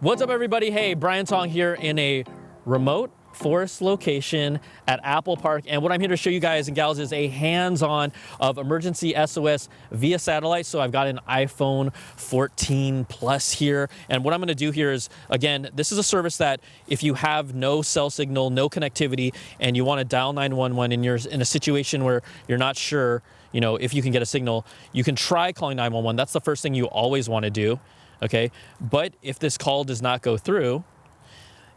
What's up, everybody? Hey, Brian Tong here in a remote forest location at Apple Park, and what I'm here to show you guys and gals is a hands-on of Emergency SOS via satellite. So I've got an iPhone 14 Plus here, and what I'm going to do here is, again, this is a service that if you have no cell signal, no connectivity, and you want to dial 911 and you're in a situation where you're not sure, if you can get a signal, you can try calling 911. That's the first thing you always want to do. Okay, but if this call does not go through,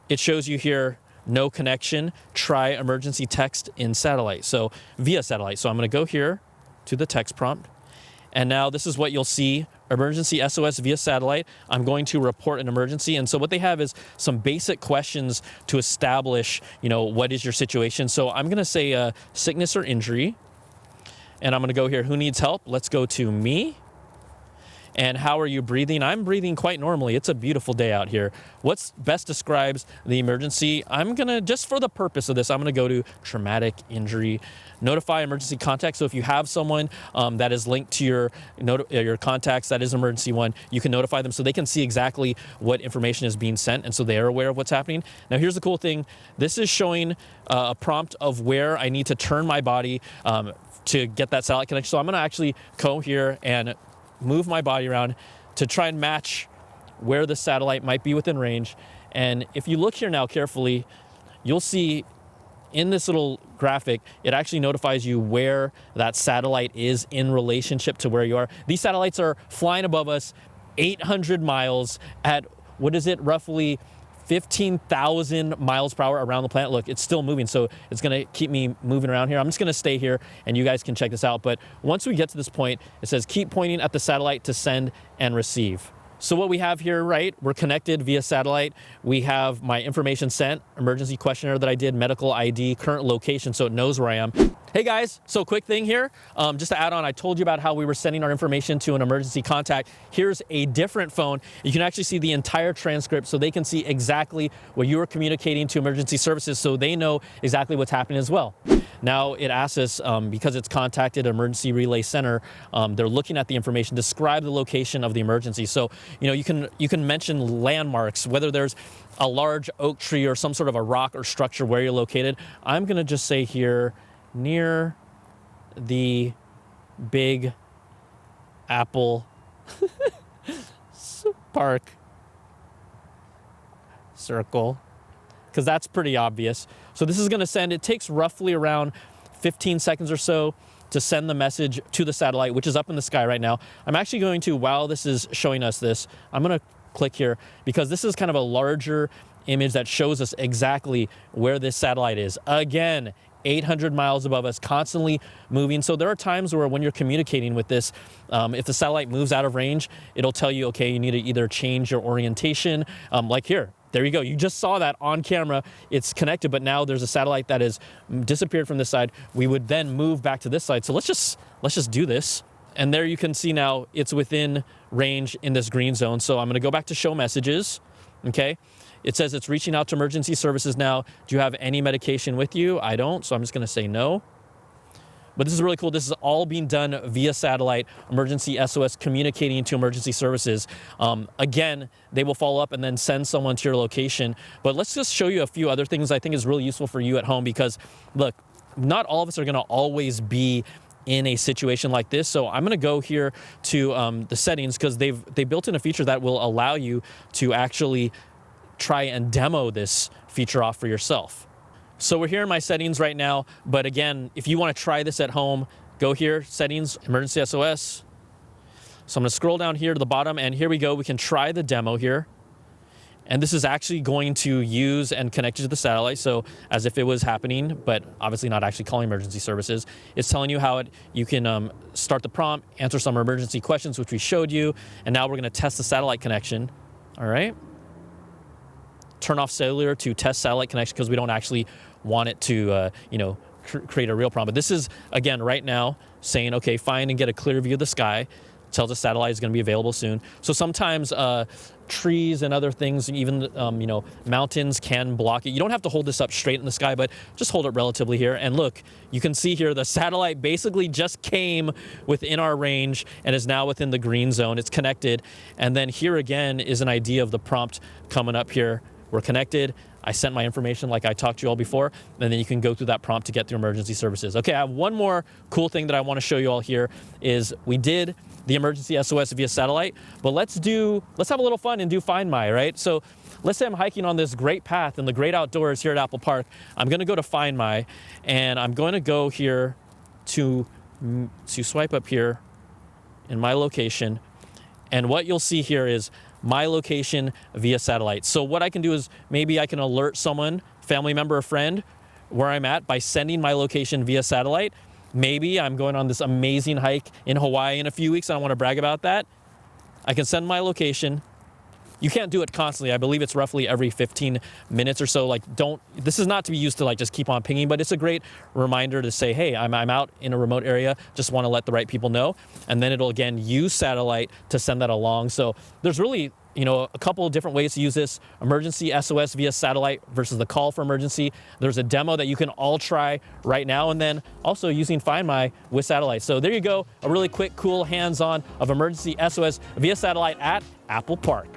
it shows you here, no connection, try emergency text in satellite. So via satellite. So I'm going to go here to the text prompt. And now this is what you'll see, emergency SOS via satellite. I'm going to report an emergency. And so what they have is some basic questions to establish, what is your situation. So I'm going to say sickness or injury. And I'm going to go here, who needs help? Let's go to me. And how are you breathing? I'm breathing quite normally. It's a beautiful day out here. What's best describes the emergency? I'm gonna, just for the purpose of this, I'm gonna go to traumatic injury, notify emergency contact. So if you have someone that is linked to your contacts, that is emergency one, you can notify them so they can see exactly what information is being sent. And so they're aware of what's happening. Now here's the cool thing. This is showing a prompt of where I need to turn my body to get that satellite connection. So I'm gonna actually go here and move my body around to try and match where the satellite might be within range. And if you look here now carefully, you'll see in this little graphic, it actually notifies you where that satellite is in relationship to where you are. These satellites are flying above us 800 miles at, roughly 15,000 miles per hour around the planet. Look, it's still moving, so it's gonna keep me moving around here. I'm just gonna stay here and you guys can check this out. But once we get to this point, it says keep pointing at the satellite to send and receive. So what we have here, right, we're connected via satellite. We have my information sent, emergency questionnaire that I did, medical ID, current location, so it knows where I am. Hey guys, so quick thing here, just to add on, I told you about how we were sending our information to an emergency contact. Here's a different phone. You can actually see the entire transcript so they can see exactly what you are communicating to emergency services so they know exactly what's happening as well. Now it asks us, because it's contacted emergency relay center, they're looking at the information, describe the location of the emergency. So, you can mention landmarks, whether there's a large oak tree or some sort of a rock or structure where you're located. I'm gonna just say here, near the Big Apple Park circle, because that's pretty obvious. So this is going to send, it takes roughly around 15 seconds or so to send the message to the satellite, which is up in the sky right now. I'm actually going to, while this is showing us this, I'm going to click here because this is kind of a larger image that shows us exactly where this satellite is. Again, 800 miles above us, constantly moving. So there are times where when you're communicating with this, if the satellite moves out of range, it'll tell you, okay, you need to either change your orientation, like here. There you go. You just saw that on camera. It's connected, but now there's a satellite that has disappeared from this side. We would then move back to this side. So let's just do this. And there you can see now it's within range in this green zone. So I'm going to go back to show messages. Okay. It says it's reaching out to emergency services now. Do you have any medication with you? I don't, so I'm just gonna say no. But this is really cool. This is all being done via satellite, emergency SOS communicating to emergency services. Again, they will follow up and then send someone to your location. But let's just show you a few other things I think is really useful for you at home because look, not all of us are gonna always be in a situation like this. So I'm gonna go here to the settings because they built in a feature that will allow you to actually try and demo this feature off for yourself. So we're here in my settings right now, but again, if you want to try this at home, go here, settings, emergency SOS. So I'm going to scroll down here to the bottom and here we go. We can try the demo here. And this is actually going to use and connect you to the satellite. So as if it was happening, but obviously not actually calling emergency services. It's telling you how you can start the prompt, answer some emergency questions, which we showed you. And now we're going to test the satellite connection. All right. Turn off cellular to test satellite connection because we don't actually want it to, create a real problem. But this is, again, right now saying, okay, find and get a clear view of the sky. tells us satellite is going to be available soon. So sometimes trees and other things, even you know, mountains can block it. You don't have to hold this up straight in the sky, but just hold it relatively here. And look, you can see here the satellite basically just came within our range and is now within the green zone. It's connected. And then here again is an idea of the prompt coming up here. We're connected. I sent my information like I talked to you all before, and then you can go through that prompt to get through emergency services. Okay, I have one more cool thing that I want to show you all here is we did the emergency SOS via satellite, but let's have a little fun and do Find My, right? So let's say I'm hiking on this great path in the great outdoors here at Apple Park. I'm going to go to Find My, and I'm going to go here to swipe up here in my location, and what you'll see here is my location via satellite. So what I can do is maybe I can alert someone, family member or friend, where I'm at by sending my location via satellite. Maybe I'm going on this amazing hike in Hawaii in a few weeks and I want to brag about that. I can send my location. You can't do it constantly. I believe it's roughly every 15 minutes or so. Like, this is not to be used to like just keep on pinging, but it's a great reminder to say, hey, I'm out in a remote area. Just want to let the right people know. And then it'll again use satellite to send that along. So there's really, you know, a couple of different ways to use this emergency SOS via satellite versus the call for emergency. There's a demo that you can all try right now, and then also using Find My with satellite. So there you go, a really quick, cool hands-on of emergency SOS via satellite at Apple Park.